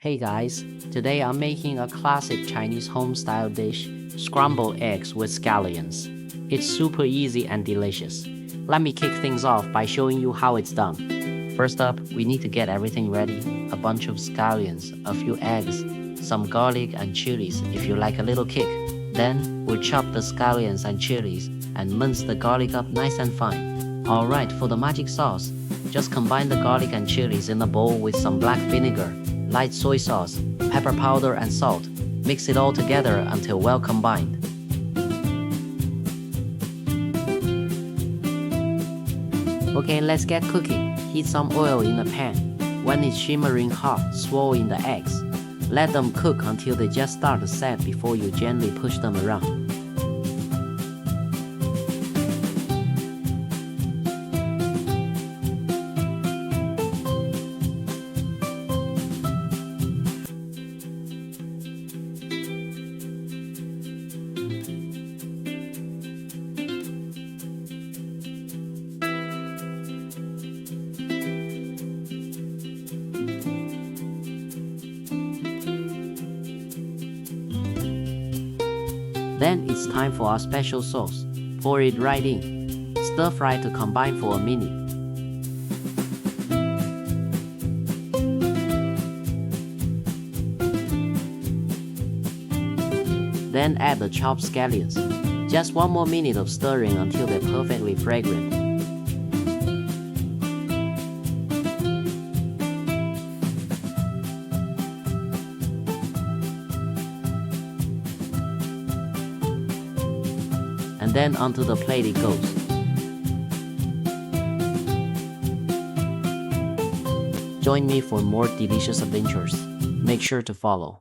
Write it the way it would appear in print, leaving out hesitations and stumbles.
Hey guys, today I'm making a classic Chinese home-style dish, scrambled eggs with scallions. It's super easy and delicious. Let me kick things off by showing you how it's done. First up, we need to get everything ready. A bunch of scallions, a few eggs, some garlic and chilies if you like a little kick. Then, we'll chop the scallions and chilies and mince the garlic up nice and fine. Alright, for the magic sauce, just combine the garlic and chilies in a bowl with some black vinegar, light soy sauce, pepper powder and salt. Mix it all together until well combined. Okay, let's get cooking. Heat some oil in a pan. When it's shimmering hot, swirl in the eggs. Let them cook until they just start to set before you gently push them around. Then it's time for our special sauce. Pour it right in. Stir fry to combine for a minute. Then add the chopped scallions. Just one more minute of stirring until they're perfectly fragrant. And then onto the plate it goes. Join me for more delicious adventures. Make sure to follow.